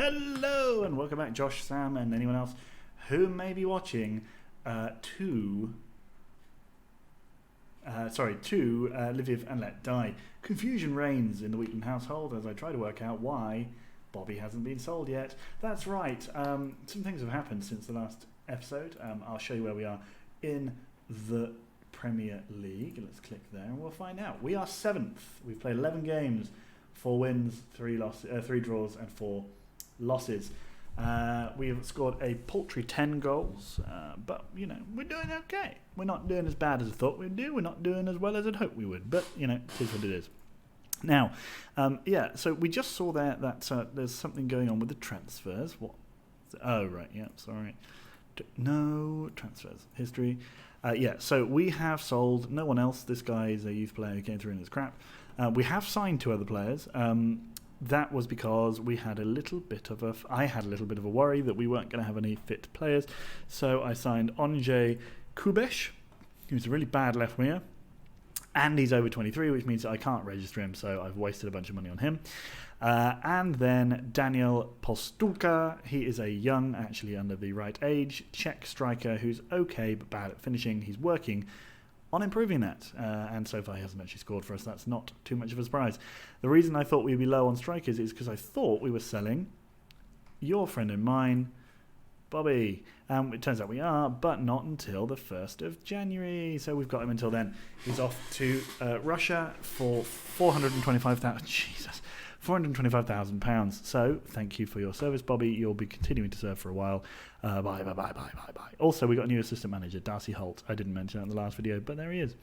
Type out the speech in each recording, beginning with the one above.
Hello and welcome back, Josh, Sam, and anyone else who may be watching to Lviv and Let Die. Confusion reigns in the Wheatland household as I try to work out why Bobby hasn't been sold yet. That's right, some things have happened since the last episode. I'll show you where we are in the Premier League. Let's click there and we'll find out. We are 7th. We've played 11 games, 4 wins, 3 draws and 4 losses. We have scored a paltry 10 goals, but you know, we're doing okay. We're not doing as bad as I thought we'd do. We're not doing as well as I'd hoped we would, but you know, it is what it is. Now, so we just saw there that there's something going on with the transfers. What? Oh, right, yeah, sorry. No transfers. History. So we have sold no one else. This guy is a youth player who came through in his crap. We have signed 2 other players. That was because we had I had a little bit of a worry that we weren't going to have any fit players. So I signed Andrzej Kubesh, who's a really bad left winger. And he's over 23, which means that I can't register him, so I've wasted a bunch of money on him. And then Daniel Postulka, he is a young, actually under the right age, Czech striker who's okay but bad at finishing. He's working on improving that, and so far he hasn't actually scored for us. That's not too much of a surprise. The reason I thought we'd be low on strikers is because I thought we were selling your friend and mine, Bobby. It turns out we are, but not until the 1st of January. So we've got him until then. He's off to Russia for £425,000. So thank you for your service, Bobby. You'll be continuing to serve for a while. Bye. Also, we got a new assistant manager, Darcy Holt. I didn't mention that in the last video, but there he is.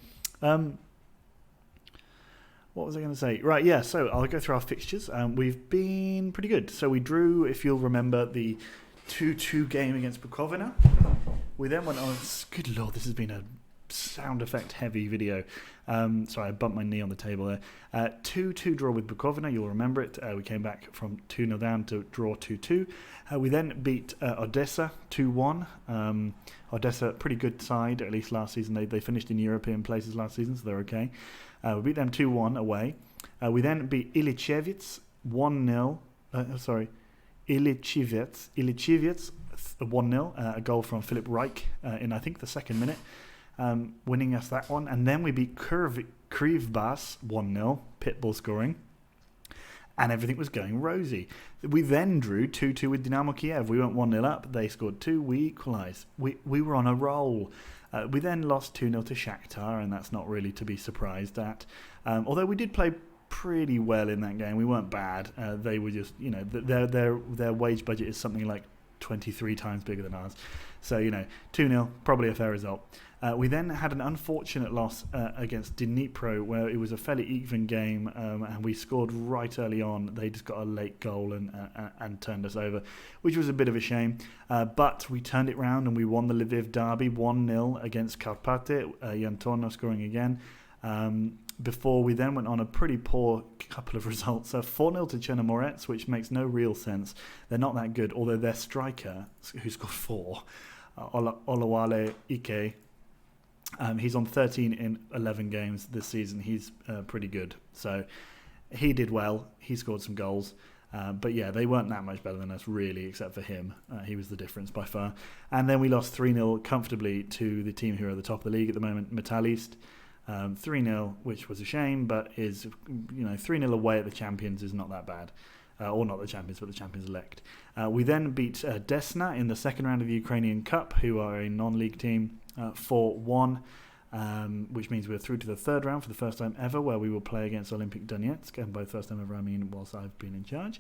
What was I going to say? Right, yeah, so I'll go through our fixtures. We've been pretty good. So we drew, if you'll remember, the 2-2 game against Bukovina. We then went on, good lord, this has been a sound effect heavy video. Sorry, I bumped my knee on the table there. 2-2 draw with Bukovina, you'll remember it. We came back from 2-0 down to draw 2-2. We then beat Odessa 2-1. Odessa, pretty good side, at least last season. They finished in European places last season, so they're okay. We beat them 2-1 away. We then beat Ilichevets 1-0. Ilichevets 1-0. A goal from Philip Reich in, I think, the 2nd minute. Winning us that one. And then we beat Krivbas 1-0, Pitbull scoring. And everything was going rosy. We then drew 2-2 with Dynamo Kiev. We went 1-0 up. They scored 2. We equalised. We were on a roll. We then lost 2-0 to Shakhtar, and that's not really to be surprised at. Although we did play pretty well in that game. We weren't bad. They were just, you know, their wage budget is something like 23 times bigger than ours. So, you know, 2-0, probably a fair result. We then had an unfortunate loss against Dnipro, where it was a fairly even game, and we scored right early on. They just got a late goal and turned us over, which was a bit of a shame. But we turned it round and we won the Lviv derby 1-0 against Karpaty, Yantorno scoring again. Before we then went on a pretty poor couple of results. 4-0 to Chernomorets, which makes no real sense. They're not that good, although their striker, who scored 4, Olawale Ike, he's on 13 in 11 games this season. He's pretty good. So he did well. He scored some goals. But yeah, they weren't that much better than us, really, except for him. He was the difference by far. And then we lost 3-0 comfortably to the team who are at the top of the league at the moment, Metalist. 3-0, which was a shame, but is, you know, 3-0 away at the champions is not that bad. Or not the champions, but the champions elect. We then beat Desna in the 2nd round of the Ukrainian Cup, who are a non-league team, 4-1, which means we're through to the 3rd round for the first time ever, where we will play against Olympic Donetsk, and by first time ever I mean whilst I've been in charge.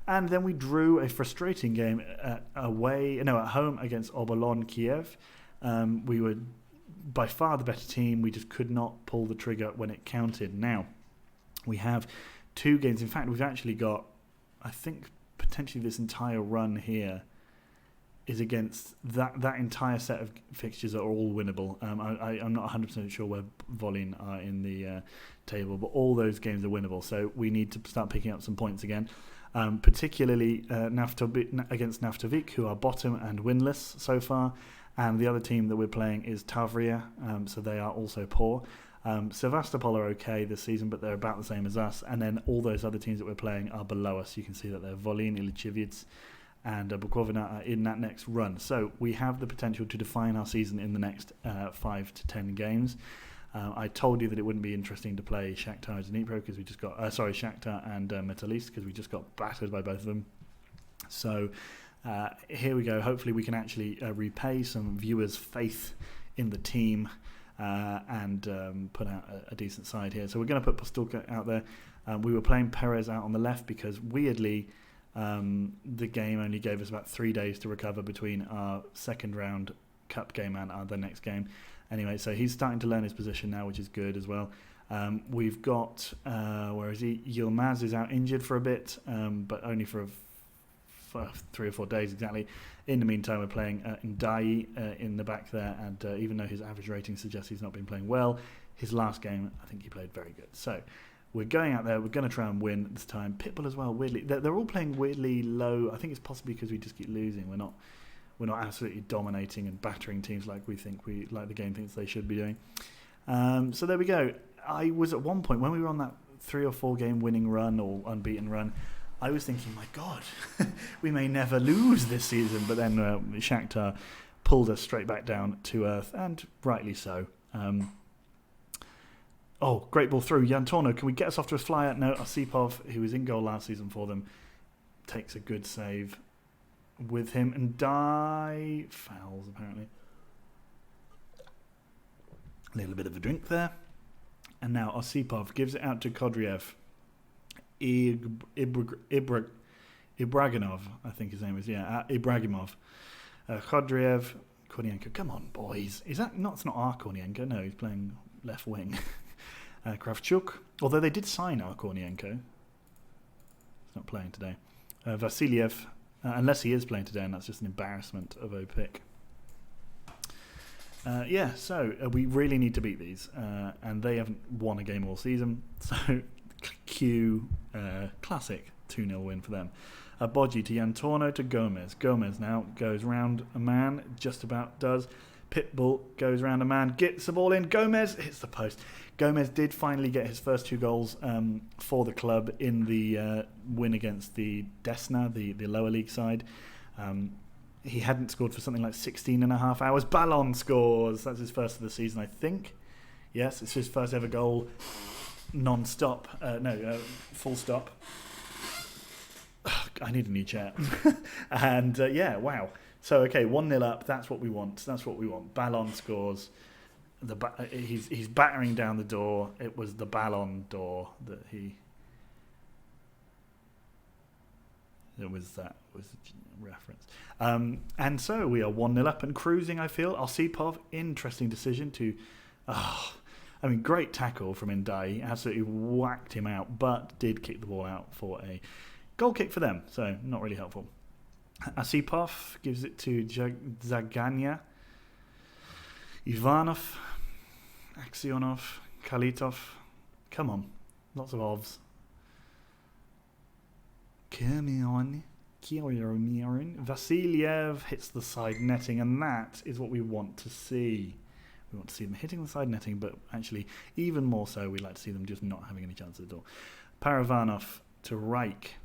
And then we drew a frustrating game at home against Obolon Kiev. We were by far the better team. We just could not pull the trigger when it counted. Now, we have 2 games. In fact, we've actually got, I think, potentially this entire run here is against that entire set of fixtures are all winnable. I'm not 100% sure where Volin are in the table, but all those games are winnable. So we need to start picking up some points again, particularly against Naftovik, who are bottom and winless so far. And the other team that we're playing is Tavria, so they are also poor. Sevastopol are okay this season, but they're about the same as us. And then all those other teams that we're playing are below us. You can see that they're Volyn, Ilichivets, and Bukovina are in that next run. So we have the potential to define our season in the next 5 to 10 games. I told you that it wouldn't be interesting to play Shakhtar and Dnipro because we just got Shakhtar and Metalist because we just got battered by both of them. So here we go. Hopefully we can actually repay some viewers' faith in the team and put out a decent side here. So we're going to put Postulka out there. We were playing Perez out on the left because weirdly the game only gave us about 3 days to recover between our second round cup game and the next game. Anyway, so he's starting to learn his position now, which is good as well. We've got, where is he? Yilmaz is out injured for a bit, but only for 3 or 4 days exactly. In the meantime, we're playing Ndai in the back there, and even though his average rating suggests he's not been playing well, his last game, I think he played very good. So we're going out there, we're going to try and win this time. Pitbull as well, weirdly. They're all playing weirdly low. I think it's possibly because we just keep losing. We're not absolutely dominating and battering teams like the game thinks they should be doing. So there we go. I was at one point when we were on that 3 or 4 game winning run or unbeaten run, I was thinking, my God, we may never lose this season. But then Shakhtar pulled us straight back down to earth, and rightly so. Great ball through. Yantorno, can we get us off to a flyer? No, Osipov, who was in goal last season for them, takes a good save with him, and Die fouls apparently. A little bit of a drink there, and now Osipov gives it out to Kodriev. Ibraginov, I think his name is. Ibragimov. Kodriev, Kornienko. Come on, boys. Is that not? It's not our Kornienko. No, he's playing left wing. Kravchuk. Although they did sign our Kornienko. He's not playing today. Vasiliev. Unless he is playing today, and that's just an embarrassment of a pick. So we really need to beat these, and they haven't won a game all season. So classic 2-0 win for them. Bodji to Yantorno to Gomez. Gomez now goes round a man, just about does. Pitbull goes round a man, gets the ball in. Gomez hits the post. Gomez did finally get his first 2 goals for the club in the win against the Desna, the lower league side. He hadn't scored for something like 16 and a half hours. Ballon scores. That's his first of the season, I think. Yes, it's his first ever goal non-stop. Full stop. I need a new chair. And wow. So, okay, 1-0 up. That's what we want. Ballon scores. He's battering down the door. It was the Ballon door that he... It was that was a reference. And so we are 1-0 up and cruising, I feel. Osipov, interesting decision to... great tackle from Ndai. Absolutely whacked him out, but did kick the ball out for a goal kick for them. So, not really helpful. Osipov gives it to Zagania. Ivanov. Aksionov. Kalitov. Come on. Lots of ovs. Vasiliev hits the side netting, and that is what we want to see. We want to see them hitting the side netting, but actually, even more so, we'd like to see them just not having any chance at the door. Paravanov to Reich.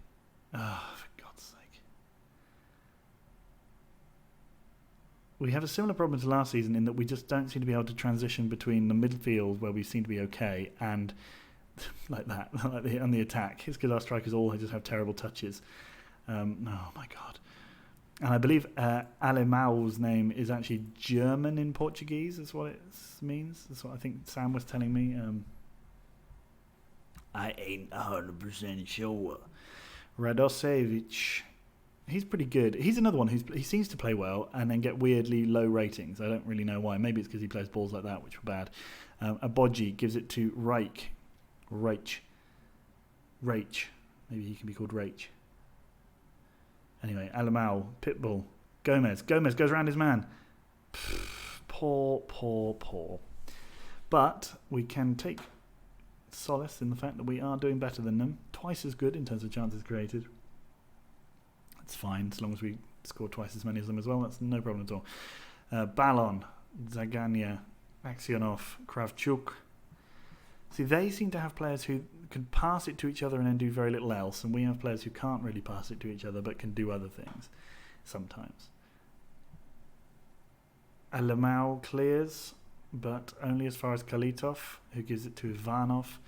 For God's sake. We have a similar problem to last season in that we just don't seem to be able to transition between the midfield, where we seem to be okay, and like that, on the attack. It's because our strikers all just have terrible touches. Oh my God. And I believe Alemão's name is actually German in Portuguese, is what it means. That's what I think Sam was telling me. I ain't 100% sure. Radosevic, he's pretty good. He's another one he seems to play well and then get weirdly low ratings. I don't really know why. Maybe it's because he plays balls like that, which were bad. Abodji gives it to Reich. Maybe he can be called Rach. Anyway, Alemão, Pitbull, Gomez goes around his man. Poor. But we can take solace in the fact that we are doing better than them. Twice as good in terms of chances created. That's fine, as long as we score twice as many as them as well. That's no problem at all. Ballon, Zagania, Aksionov, Kravchuk, See, they seem to have players who can pass it to each other and then do very little else, and we have players who can't really pass it to each other but can do other things sometimes. Alamau clears, but only as far as Kalitov, who gives it to Ivanov.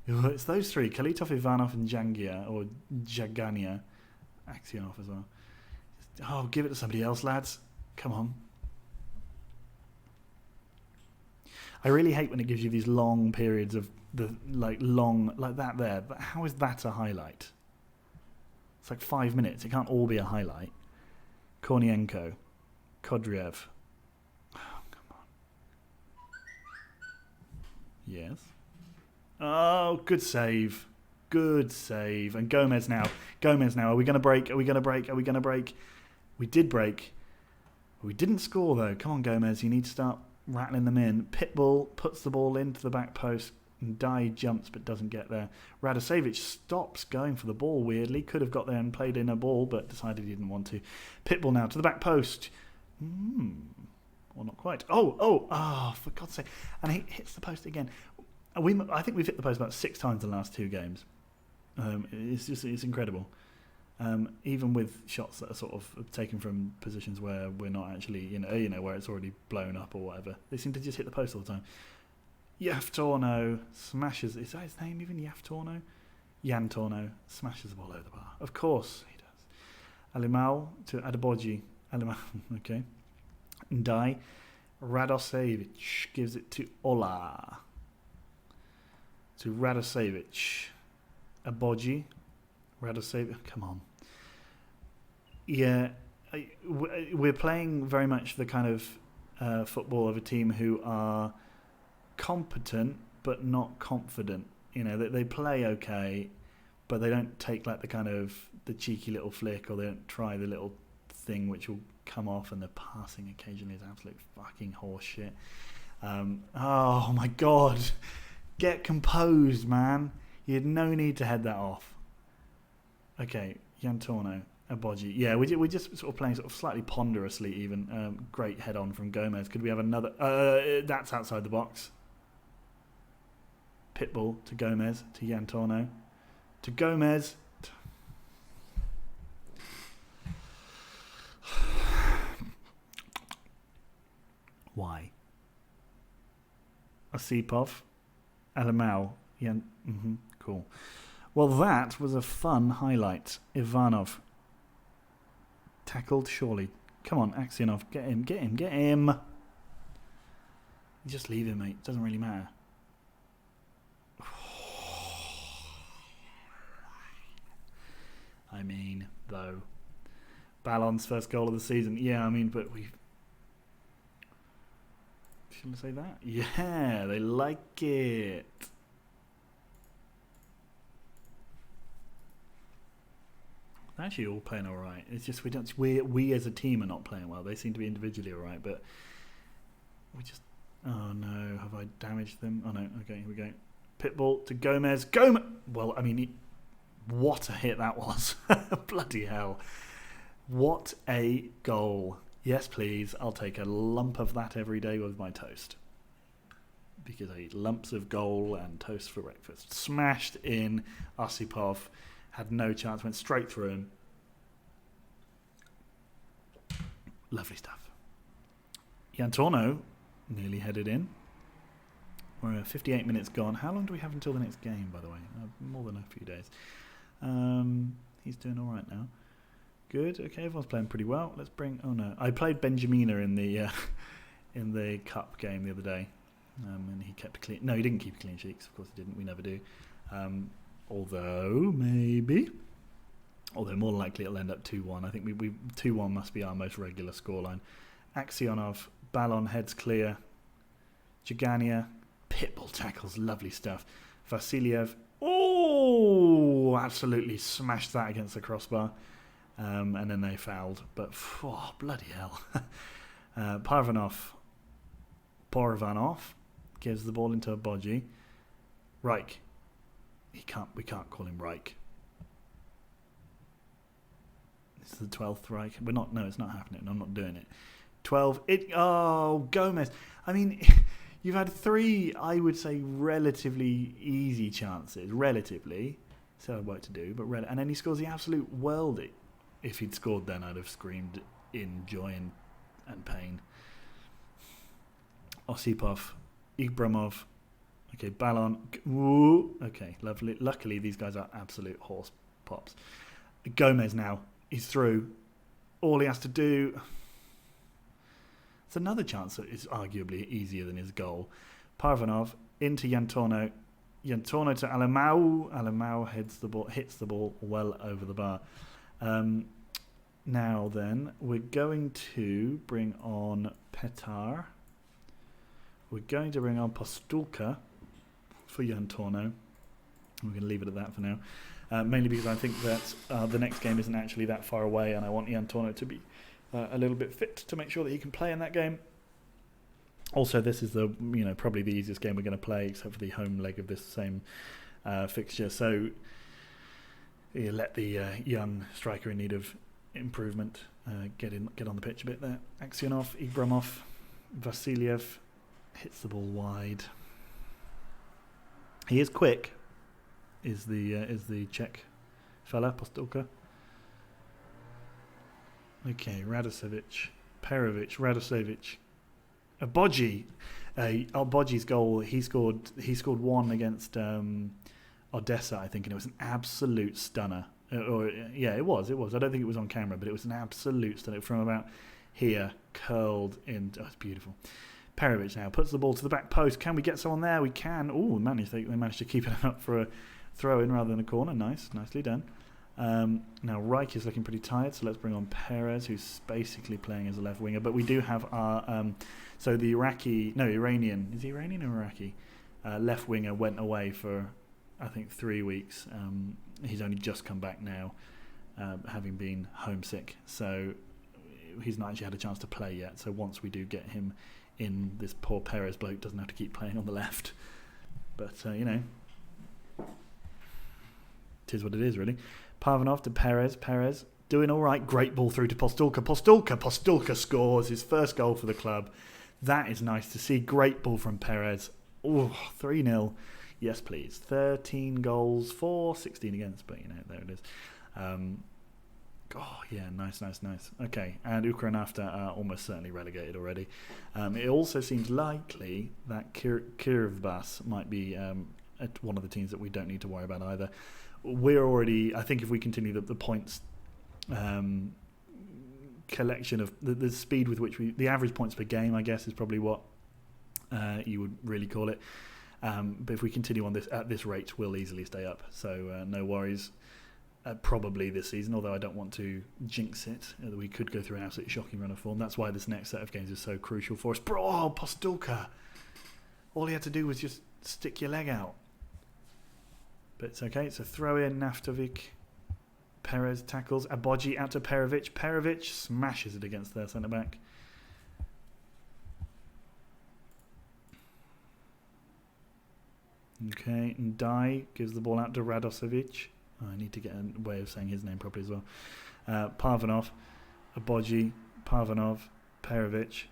It's those three, Kalitov, Ivanov and Jangia, or Jagania. Aksionov as well. Oh, give it to somebody else, lads. Come on. I really hate when it gives you these long periods of like that there. But how is that a highlight? It's like 5 minutes. It can't all be a highlight. Kornienko. Kodriev. Oh, come on. Yes. Oh, good save. Good save. And Gomez now. Are we going to break? Are we going to break? We did break. We didn't score, though. Come on, Gomez. You need to start rattling them in. Pitbull puts the ball into the back post. And Dye jumps but doesn't get there. Radosevich stops going for the ball, weirdly. Could have got there and played in a ball, but decided he didn't want to. Pitbull now to the back post. Well, not quite. Oh, for God's sake. And he hits the post again. I think we've hit the post about 6 times in the last 2 games. It's incredible. Even with shots that are sort of taken from positions where we're not actually, where it's already blown up or whatever. They seem to just hit the post all the time. Yavtorno smashes. Is that his name even? Yavtorno? Jan Torno smashes the ball over the bar. Of course he does. Alimau to Adeboji. Alimau, okay. Ndai. Radosevich gives it to Ola. To Radosevich. Aboji. Radosevich. Come on. Yeah, we're playing very much the kind of football of a team who are competent but not confident. They play okay, but they don't take like the cheeky little flick, or they don't try the little thing which will come off, and the passing occasionally is absolute fucking horse shit. Oh my God. Get composed, man. You had no need to head that off. Okay, Yantorno, Aboji. Yeah, we're just sort of playing sort of slightly ponderously even. Great head on from Gomez. Could we have another? That's outside the box. Pitbull to Gomez, to Yantorno. To Gomez. Why? Osipov. Alamau. Cool. Well, that was a fun highlight. Ivanov. Tackled, surely. Come on, Aksionov. Get him. Just leave him, mate. Doesn't really matter. I mean, though. Ballon's first goal of the season. Yeah, but we... Shouldn't I say that? Yeah, they like it. They're actually all playing all right. It's just we as a team are not playing well. They seem to be individually all right, but we just... Oh no, have I damaged them? Oh no, okay, here we go. Pitbull to Gomez. Well, what a hit that was. Bloody hell. What a goal. Yes, please. I'll take a lump of that every day with my toast. Because I eat lumps of goal and toast for breakfast. Smashed in. Osipov had no chance. Went straight through him. Lovely stuff. Yantorno nearly headed in. We're 58 minutes gone. How long do we have until the next game, by the way? More than a few days. He's doing all right now. Good. Okay, everyone's playing pretty well. Let's bring... Oh, no. I played Benjamina in the cup game the other day. And he kept a clean... No, he didn't keep a clean sheet. Of course he didn't. We never do. Although, maybe... Although more likely it'll end up 2-1. I think we 2-1 must be our most regular scoreline. Aksionov, Ballon heads clear. Jagania, Pitbull tackles, lovely stuff. Vasiliev, oh, absolutely smashed that against the crossbar. And then they fouled. But, bloody hell. Porivanov gives the ball into a Bodji. Reich. We can't call him Reich. This is the 12th Reich. No, it's not happening. I'm not doing it. 12. Gomez. You've had 3, I would say, relatively easy chances. Relatively. Still had work to do, but and then he scores the absolute worldie. If he'd scored then, I'd have screamed in joy and pain. Osipov, Ibramov. Okay, Ballon. Ooh, okay, lovely. Luckily, these guys are absolute horse pops. Gomez now. He's through. All he has to do... It's another chance that is arguably easier than his goal. Parvanov into Yantorno. Yantorno to Alamau. Alamau hits the ball well over the bar. Now then, we're going to bring on Petar. We're going to bring on Postulka for Yantorno. We're going to leave it at that for now. Mainly because I think that the next game isn't actually that far away, and I want Yantorno to be a little bit fit to make sure that he can play in that game. Also, this is the probably the easiest game we're going to play, except for the home leg of this same fixture. So you let the young striker in need of improvement get on the pitch a bit there. Aksionov, Ibramov, Vasiliev hits the ball wide. He is quick. Is the Czech fella Postulka? Okay, Radosevic, Perovic, Radosevic, Boji. Boji's goal. He scored one against Odessa, I think, and it was an absolute stunner. It was. I don't think it was on camera, but it was an absolute stunner from about here, curled in. Oh, it's beautiful. Perovic now puts the ball to the back post. Can we get someone there? We can. Oh, they managed to keep it up for a throw in rather than a corner. Nicely done. Now Reich is looking pretty tired, so let's bring on Perez, who's basically playing as a left winger. But we do have our the Iranian. Is he Iranian or Iraqi? Left winger went away for I think 3 weeks. He's only just come back now, having been homesick. So he's not actually had a chance to play yet. So once we do get him in, this poor Perez bloke doesn't have to keep playing on the left. But tis what it is, really. Parvanov to Perez. Perez doing all right. Great ball through to Postulka. Postulka scores his first goal for the club. That is nice to see. Great ball from Perez. Oh, 3-0. Yes, please. 13 goals for 16 against, but there it is. Nice. Okay, and Ukrainian are almost certainly relegated already. It also seems likely that Kirivbas might be one of the teams that we don't need to worry about either. We're already, I think if we continue the points collection of the speed with which the average points per game, I guess, is probably what you would really call it. But if we continue on this at this rate, we'll easily stay up. So no worries. Probably this season, although I don't want to jinx it. We could go through an absolutely shocking run of form. That's why this next set of games is so crucial for us. Oh, Postulka! All he had to do was just stick your leg out. But it's okay. It's a throw in. Naftovic. Perez tackles. Aboji out to Perovic. Perovic smashes it against their centre back. Okay, and Dai gives the ball out to Radosevic. I need to get a way of saying his name properly as well. Parvanov, Aboji, Parvanov, Perovic.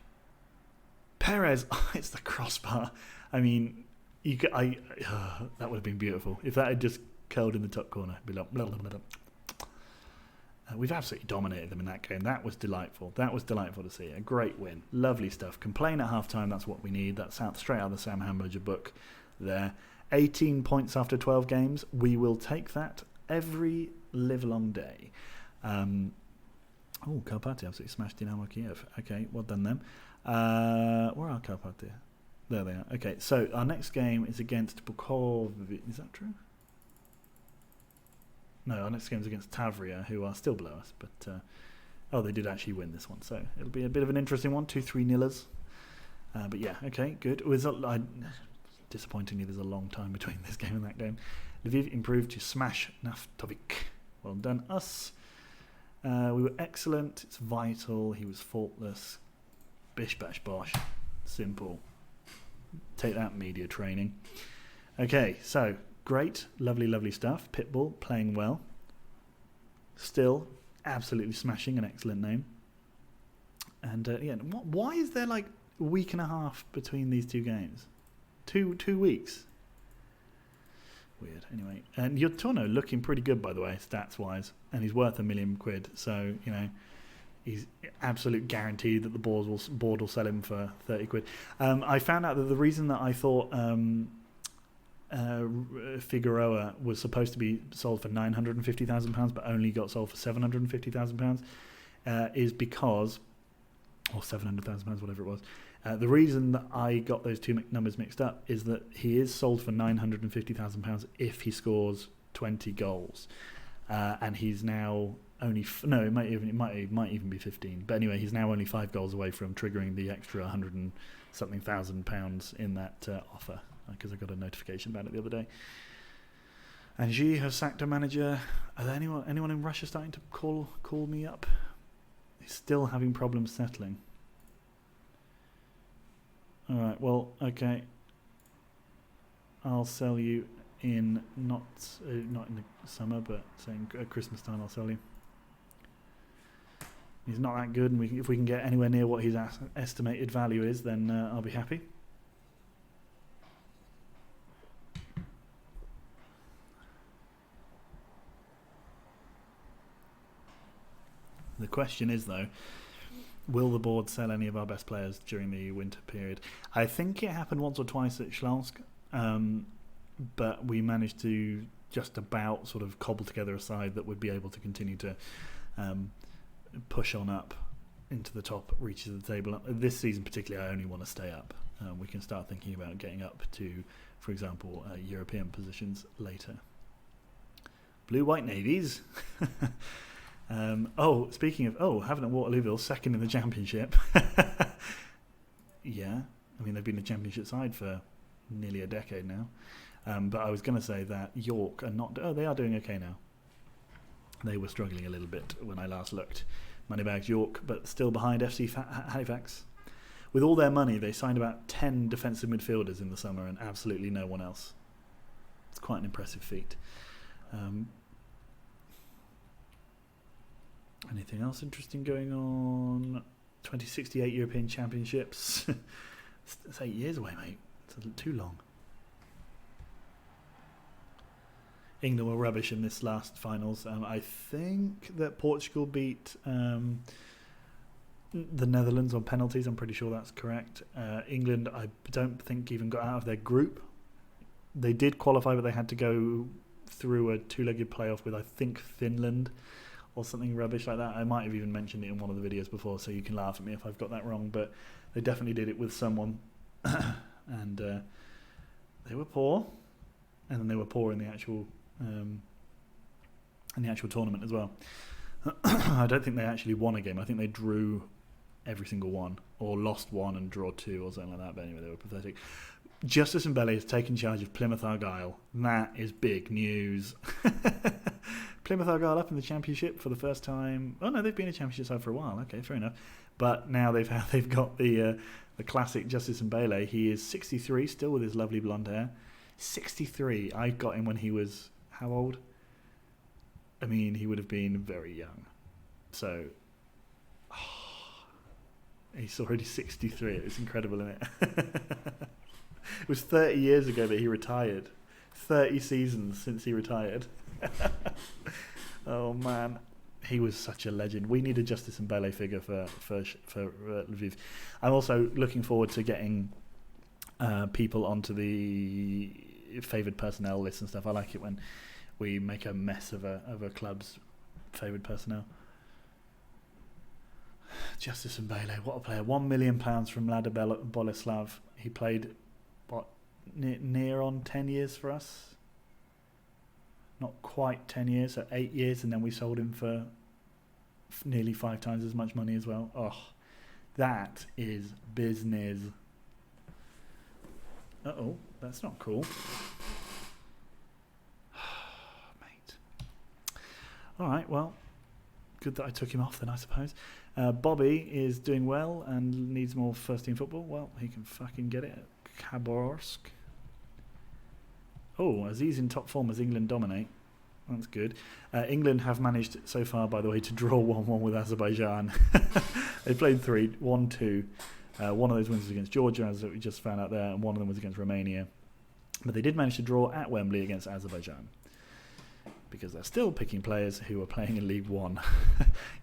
Perez, it's the crossbar. I mean, that would have been beautiful. If that had just curled in the top corner, it'd be like, blah, blah, blah, blah. We've absolutely dominated them in that game. That was delightful. That was delightful to see. A great win. Lovely stuff. Complain at half-time, that's what we need. That's straight out of the Sam Hamburger book there. 18 points after 12 games. We will take that every live-long day. Karpaty absolutely smashed Dynamo Kiev. Okay, well done them. Where are Karpaty? There they are. Okay, so our next game is against Bukovic. Is that true? No, our next game is against Tavria, who are still below us. But they did actually win this one, so it'll be a bit of an interesting one. 2-3-nillers. But yeah, okay, good. Disappointingly, there's a long time between this game and that game. Lviv improved to smash Naftovic. Well done, us. We were excellent. It's vital. He was faultless. Bish, bash, bosh. Simple. Take that, media training. Okay, so great. Lovely, lovely stuff. Pitbull playing well. Still absolutely smashing. An excellent name. And why is there a week and a half between these two games. Two weeks. Weird. Anyway, and Yotono looking pretty good, by the way, stats-wise, and he's worth £1 million. So, you know, he's absolute guaranteed that the board will sell him for £30. I found out that the reason that I thought Figueroa was supposed to be sold for £950,000 but only got sold for £750,000 is because, or £700,000, whatever it was. The reason that I got those two numbers mixed up is that he is sold for £950,000 if he scores 20 goals, and he's now only it might even be 15. But anyway, he's now only 5 goals away from triggering the extra 100 and something £1,000 in that offer, because I got a notification about it the other day. And Xi has sacked a manager. Are there anyone in Russia starting to call me up? He's still having problems settling. All right, well, okay. I'll sell you in not in the summer, but saying at Christmas time I'll sell you. He's not that good, and if we can get anywhere near what his estimated value is, then I'll be happy. The question is, though, will the board sell any of our best players during the winter period? I think it happened once or twice at Slansk, but we managed to just about sort of cobble together a side that would be able to continue to push on up into the top reaches of the table. This season particularly, I only want to stay up. We can start thinking about getting up to, for example, European positions later. Blue-white navies. Speaking of Havant and Waterlooville second in the championship. Yeah, I mean they've been the championship side for nearly a decade now. But I was going to say that York are not. They are doing okay now. They were struggling a little bit when I last looked. Moneybags York, but still behind FC Halifax. With all their money, they signed about 10 defensive midfielders in the summer and absolutely no one else. It's quite an impressive feat. Anything else interesting going on? 2068 European Championships. It's 8 years away, mate. It's too long. England were rubbish in this last finals. I think that Portugal beat the Netherlands on penalties. I'm pretty sure that's correct. England, I don't think, even got out of their group. They did qualify, but they had to go through a two-legged playoff with, I think, Finland or something rubbish like that. I might have even mentioned it in one of the videos before, so you can laugh at me if I've got that wrong, but they definitely did it with someone. And they were poor, and then they were poor in the actual tournament as well. I don't think they actually won a game. I think they drew every single one, or lost one and draw two or something like that, but anyway, they were pathetic. Justice Mbele has taken charge of Plymouth Argyle. That is big news. Plymouth Argyle up in the championship for the first time. Oh no, they've been a championship side for a while. Okay, fair enough. But now they've got the classic Justice Mbele. He is 63, still with his lovely blonde hair. 63. I got him when he was how old? I mean, he would have been very young. So, he's already 63. It's incredible, isn't it? It was 30 years ago that he retired. 30 seasons since he retired. Oh man, he was such a legend. We need a Justice Mbele figure for Lviv. I'm also looking forward to getting people onto the favoured personnel list and stuff. I like it when we make a mess of a club's favoured personnel. Justice Mbele, what a player! £1 million from Lada Boleslav. He played near on 10 years for us. Not quite 10 years, so 8 years, and then we sold him for nearly 5 times as much money as well. Oh, that is business. Uh-oh, that's not cool. Mate. All right, well, good that I took him off then, I suppose. Bobby is doing well and needs more first-team football. Well, he can fucking get it at Khabarovsk. Oh, Aziz in top form as England dominate. That's good. England have managed so far, by the way, to draw 1-1 with Azerbaijan. They played 1-2. One of those wins was against Georgia, as we just found out there, and one of them was against Romania. But they did manage to draw at Wembley against Azerbaijan, because they're still picking players who are playing in League One.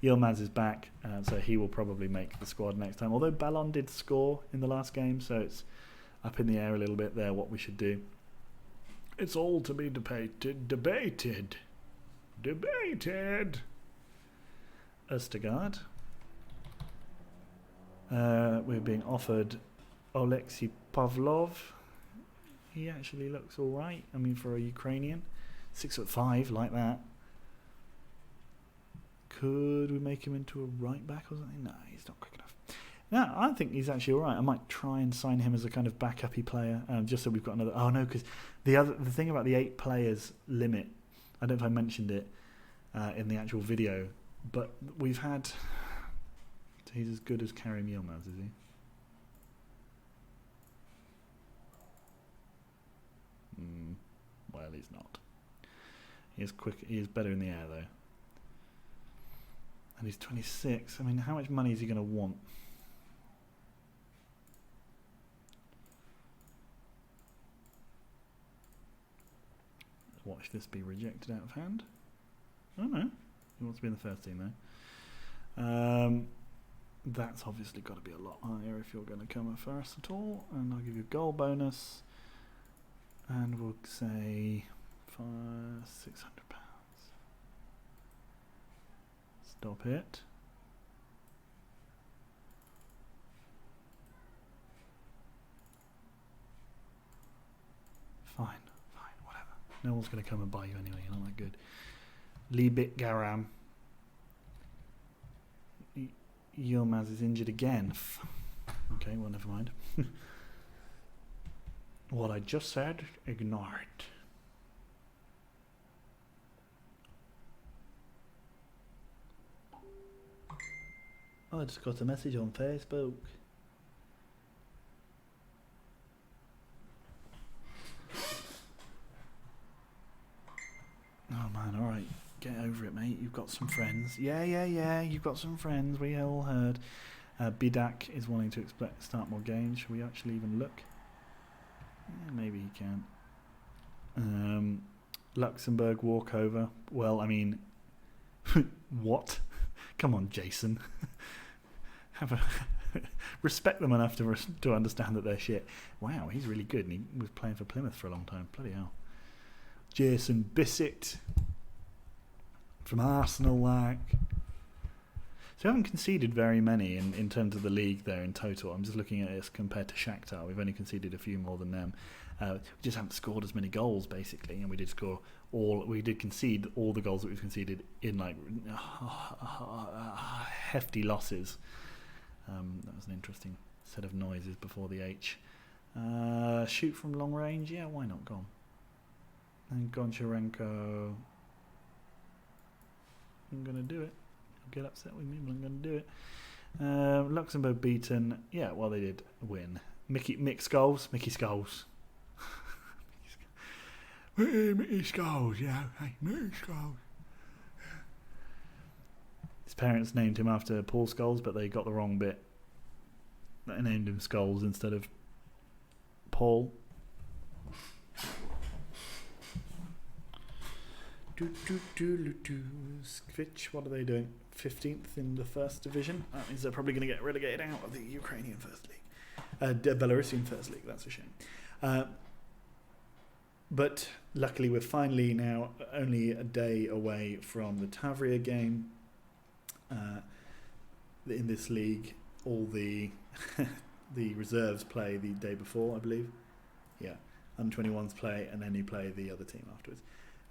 Yilmaz is back, so he will probably make the squad next time. Although Ballon did score in the last game, so it's up in the air a little bit there what we should do. It's all to be debated. Østergaard. We're being offered Oleksiy Pavlov. He actually looks all right. I mean, for a Ukrainian, 6'5", like that. Could we make him into a right back or something? No, he's not quick enough. No, I think he's actually all right. I might try and sign him as a kind of backup-y player, just so we've got another. Oh no, because the thing about the 8 players limit, I don't know if I mentioned it in the actual video, but we've had. He's as good as Karim Yilmaz, is he? Well, he's not. He is quick. He is better in the air though. And he's 26. I mean, how much money is he going to want? Watch this be rejected out of hand. Oh no, he wants to be in the first team though. That's obviously got to be a lot higher if you're going to come first at all. And I'll give you a goal bonus. And we'll say £600. Stop it. Fine, whatever. No one's going to come and buy you anyway. You're not that good. Libit Garam. Yilmaz is injured again. Okay, well, never mind. What I just said, ignore it. Oh, I just got a message on Facebook. Oh man, alright. Get over it, mate. You've got some friends. Yeah. You've got some friends. We all heard. Bidak is wanting to start more games. Should we actually even look? Yeah, maybe he can. Luxembourg walkover. Well, I mean, what? Come on, Jason. Respect them enough to understand that they're shit. Wow, he's really good, and he was playing for Plymouth for a long time. Bloody hell. Jason Bissett from Arsenal, like. So we haven't conceded very many in terms of the league there in total. I'm just looking at it compared to Shakhtar. We've only conceded a few more than them. We just haven't scored as many goals, basically, and we did concede all the goals that we've conceded in like hefty losses. That was an interesting set of noises before the H. Shoot from long range, yeah, why not? Go on. And Goncharenko. I'm going to do it. Get upset with me, but I'm going to do it. Luxembourg beaten. Yeah, well, they did win. Mickey Skulls. Mickey Skulls, yeah. Hey, Mickey Skulls. His parents named him after Paul Scholes, but they got the wrong bit. They named him Scholes instead of Paul. Skvich, what are they doing? 15th in the first division. That means they're probably going to get relegated out of the Ukrainian First League. Belarusian First League, that's a shame. But luckily we're finally now only a day away from the Tavria game. In this league, all the the reserves play the day before, I believe. Yeah, under-21s play, and then you play the other team afterwards.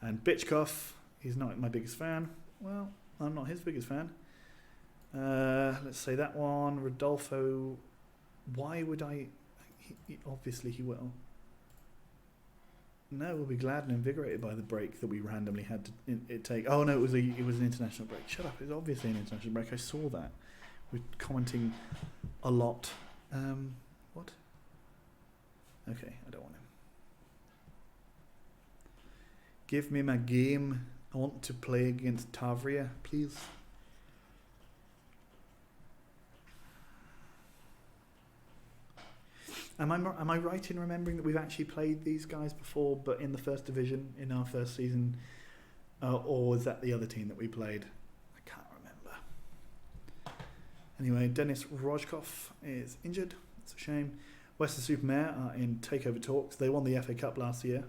And Bichkov, he's not my biggest fan. Well, I'm not his biggest fan. Let's say that one. Rodolfo, why would I? Obviously he will. No, we'll be glad and invigorated by the break that we randomly had to take. Oh no, it was an international break. Shut up! It's obviously an international break. I saw that. We're commenting a lot. What? Okay, I don't want him. Give me my game. I want to play against Tavria, please. Am I right in remembering that we've actually played these guys before, but in the first division in our first season, or was that the other team that we played? I can't remember. Anyway, Denis Rojkov is injured. It's a shame. Western-super-Mare are in takeover talks. They won the FA Cup last year.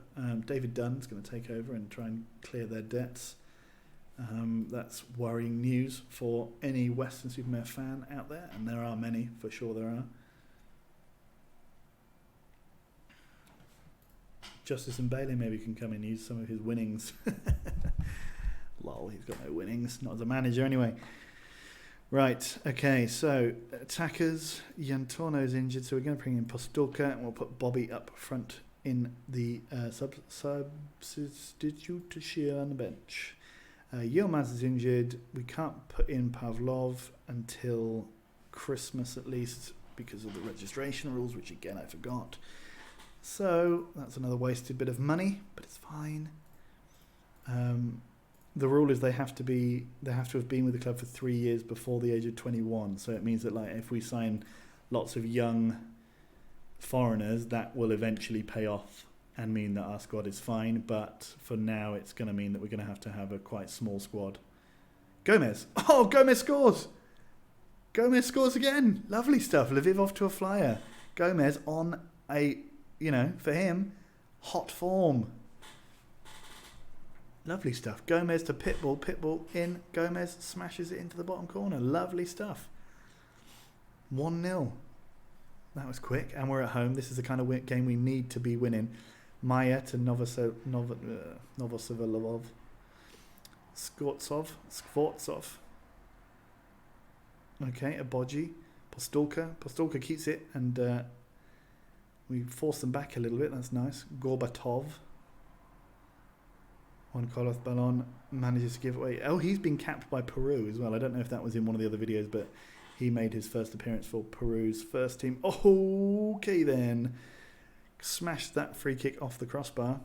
David Dunn's going to take over and try and clear their debts. That's worrying news for any Western-super-Mare fan out there, and there are many, for sure there are. Justice and Bailey maybe can come and use some of his winnings. Lol, he's got no winnings, not as a manager anyway. Right, okay, so attackers, Yantorno's injured, so we're going to bring in Postulka and we'll put Bobby up front in the substitute on the bench. Yilmaz is injured. We can't put in Pavlov until Christmas at least because of the registration rules, which again I forgot. So that's another wasted bit of money, but it's fine. The rule is they have to have been with the club for 3 years before the age of 21. So it means that like if we sign lots of young foreigners, that will eventually pay off and mean that our squad is fine. But for now, it's going to mean that we're going to have a quite small squad. Gomez. Oh, Gomez scores. Gomez scores again. Lovely stuff. Lviv off to a flyer. Gomez on a, for him, hot form. Lovely stuff. Gomez to Pitbull. Pitbull in. Gomez smashes it into the bottom corner. Lovely stuff. 1-0. That was quick. And we're at home. This is the kind of game we need to be winning. Maya to Novoseliv. Skvortsov. Okay, Aboji. Postulka keeps it. And we force them back a little bit. That's nice. Gorbatov. Juan Carlos Ballon manages to give away. Oh, he's been capped by Peru as well. I don't know if that was in one of the other videos, but he made his first appearance for Peru's first team. Oh, okay then. Smashed that free kick off the crossbar.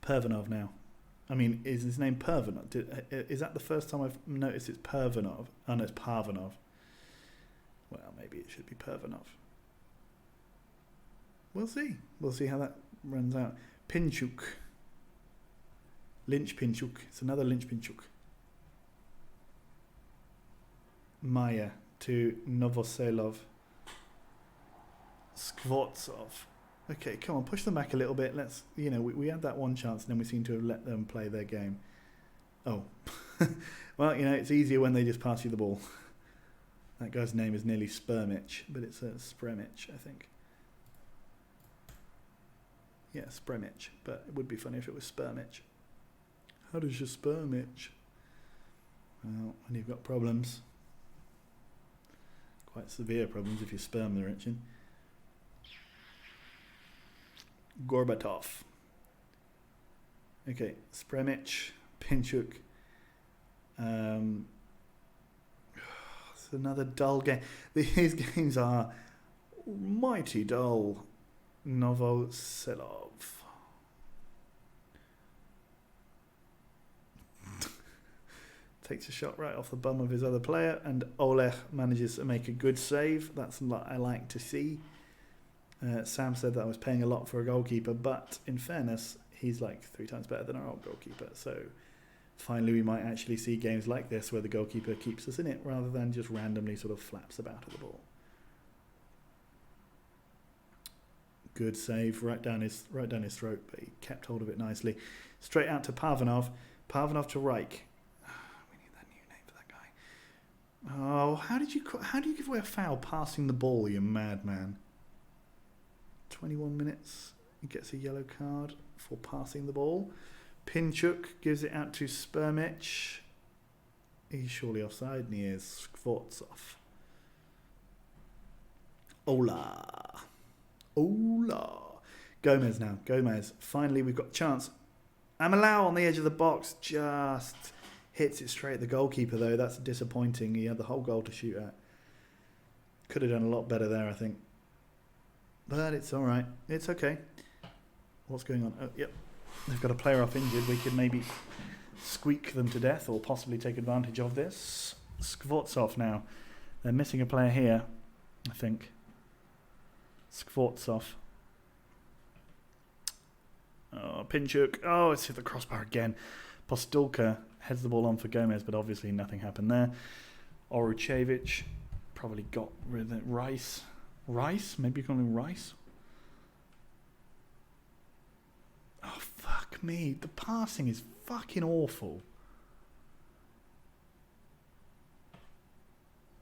Pervanov now. I mean, is his name Pervanov? Is that the first time I've noticed it's Pervanov? Oh, no, it's Parvanov. Well, maybe it should be Pervanov. We'll see. We'll see how that runs out. Pinchuk. Lynch Pinchuk. It's another Lynch Pinchuk. Maya to Novoselov. Skvortsov. Okay, come on, push them back a little bit. Let's, we had that one chance and then we seem to have let them play their game. Oh. Well, it's easier when they just pass you the ball. That guy's name is nearly Spermich, but it's Spremich, I think. Yeah, Spremich, but it would be funny if it was Spermich. How does your sperm itch? Well, when you've got problems. Quite severe problems if your sperm are itching. Gorbatov. Okay, Spremich, Pinchuk. It's another dull game. These games are mighty dull. Novoselov. Takes a shot right off the bum of his other player, and Oleg manages to make a good save. That's what I like to see. Sam said that I was paying a lot for a goalkeeper, but in fairness, he's like 3 times better than our old goalkeeper. So finally we might actually see games like this where the goalkeeper keeps us in it rather than just randomly sort of flaps about at the ball. Good save, right down his throat, but he kept hold of it nicely. Straight out to Parvanov. Parvanov to Reich. Oh, how do you give away a foul passing the ball, you madman? 21 minutes. He gets a yellow card for passing the ball. Pinchuk gives it out to Spermich. He's surely offside, and he is. Skvortsov. Ola. Gomez now. Gomez. Finally, we've got a chance. Amalau on the edge of the box. Just hits it straight at the goalkeeper, though. That's disappointing. He had the whole goal to shoot at. Could have done a lot better there, I think. But it's all right. It's okay. What's going on? Oh, yep. They've got a player off injured. We could maybe squeak them to death or possibly take advantage of this. Skvortsov now. They're missing a player here, I think. Skvortsov. Oh, Pinchuk. Oh, it's hit the crossbar again. Postulka heads the ball on for Gomez, but obviously nothing happened there. Oruchevich probably got rid of it. Rice? Maybe calling Rice? Oh, fuck me. The passing is fucking awful.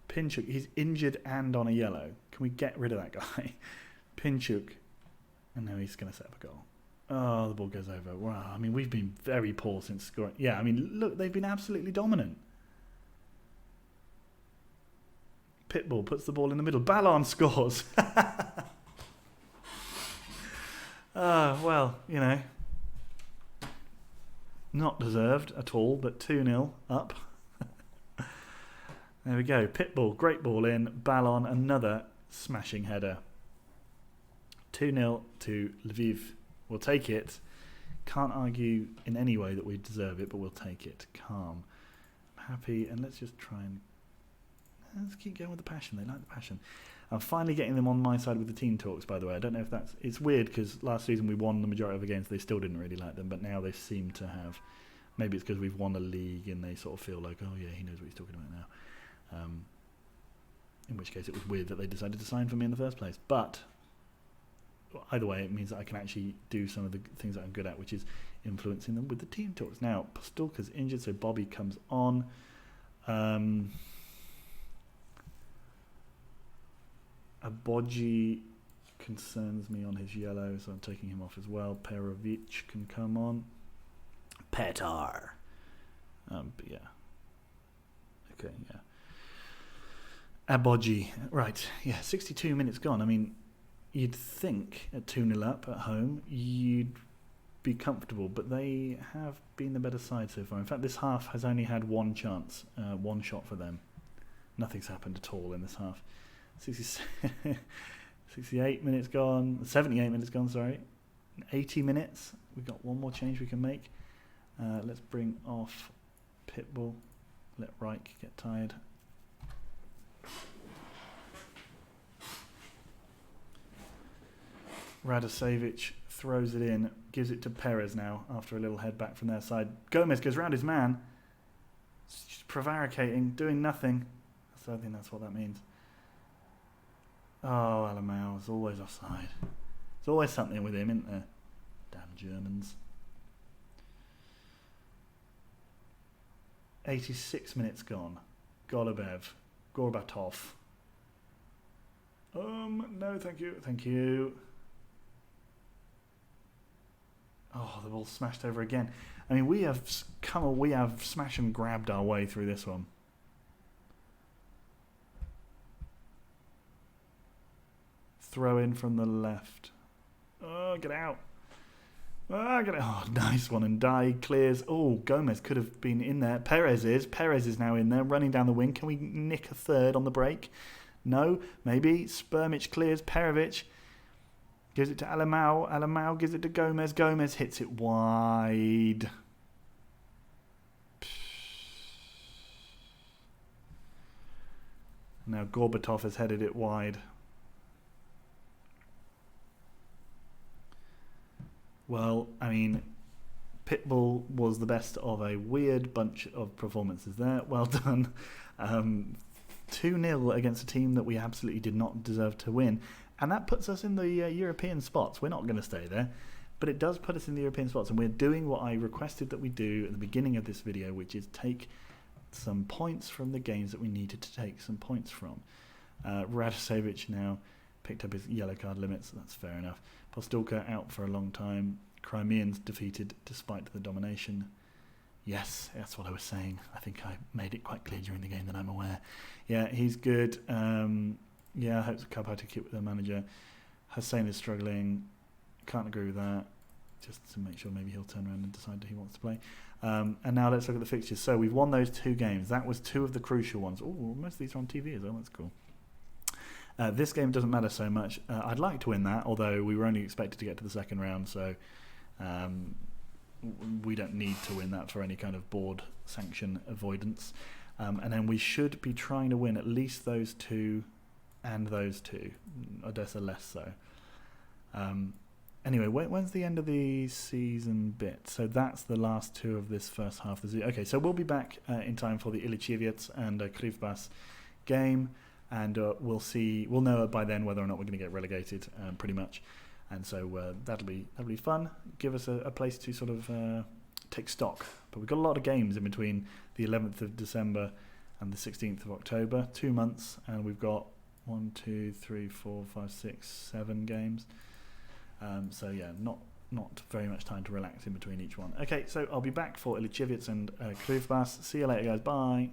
Pinchuk, he's injured and on a yellow. Can we get rid of that guy? Pinchuk. And now he's going to set up a goal. Oh, the ball goes over. Wow, I mean, we've been very poor since scoring. Yeah, I mean, look, they've been absolutely dominant. Pitbull puts the ball in the middle. Ballon scores. Well, you know, not deserved at all, but 2-0 up. There we go. Pitbull, great ball in. Ballon, another smashing header. 2-0 to Lviv. We'll take it. Can't argue in any way that we deserve it, but we'll take it. Calm. I'm happy, and let's just try and... Let's keep going with the passion. They like the passion. I'm finally getting them on my side with the team talks, by the way. I don't know if that's... It's weird, because last season we won the majority of the games. They still didn't really like them, but now they seem to have... Maybe it's because we've won a league, and they sort of feel like, oh yeah, he knows what he's talking about now. In which case it was weird that they decided to sign for me in the first place. But either way, it means that I can actually do some of the things that I'm good at, which is influencing them with the team talks. Now, Postulka's injured, so Bobby comes on. Abogi concerns me on his yellow, so I'm taking him off as well. Perovic can come on. Petar. But yeah. Okay, yeah. Abogi. Right, yeah, 62 minutes gone. I mean, you'd think at 2-0 up at home, you'd be comfortable, but they have been the better side so far. In fact, this half has only had one chance, one shot for them. Nothing's happened at all in this half. 68 minutes gone, 78 minutes gone, sorry. 80 minutes. We've got one more change we can make. Let's bring off Pitbull. Let Reich get tired. Radosevich throws it in, gives it to Perez now after a little head back from their side. Gomez goes round his man, just prevaricating, doing nothing. So I think that's what that means. Oh, Alamau is always offside. There's always something with him, isn't there? Damn Germans. 86 minutes gone. Gorbatov. No, thank you. Thank you. Oh, the ball's smashed over again. I mean, we have smashed and grabbed our way through this one. Throw in from the left. Oh, get out. Oh, get out. Oh, nice one. And Dye clears. Oh, Gomez could have been in there. Perez is now in there, running down the wing. Can we nick a third on the break? No, maybe. Spermich clears. Perovic gives it to Alamau. Alamau gives it to Gomez. Gomez hits it wide. Now Gorbatov has headed it wide. Well, I mean, Pitbull was the best of a weird bunch of performances there. Well done. 2-0 against a team that we absolutely did not deserve to win. And that puts us in the European spots. We're not going to stay there. But it does put us in the European spots. And we're doing what I requested that we do at the beginning of this video, which is take some points from the games that we needed to take some points from. Radosevich now picked up his yellow card limits. That's fair enough. Postulka out for a long time. Crimeans defeated despite the domination. Yes, that's what I was saying. I think I made it quite clear during the game that I'm aware. Yeah, he's good. Yeah, I hope the club had to keep with their manager. Hussein is struggling. Can't agree with that. Just to make sure maybe he'll turn around and decide he wants to play. And now let's look at the fixtures. So we've won those 2 games. That was 2 of the crucial ones. Oh, most of these are on TV as well. That's cool. This game doesn't matter so much. I'd like to win that, although we were only expected to get to the second round, so we don't need to win that for any kind of board sanction avoidance. And then we should be trying to win at least those 2 and those two. Odessa less so. Anyway, when's the end of the season bit? So that's the last two of this first half of the season. Okay, so we'll be back in time for the Ilichievets and Krivbas game, and we'll know by then whether or not we're going to get relegated, pretty much. And so that'll be fun. Give us a place to sort of take stock. But we've got a lot of games in between the 11th of December and the 16th of October. 2 months, and we've got 1, 2, 3, 4, 5, 6, 7 games. So yeah, not very much time to relax in between each one. Okay, so I'll be back for Ilichievets and Krivbas. See you later, guys. Bye.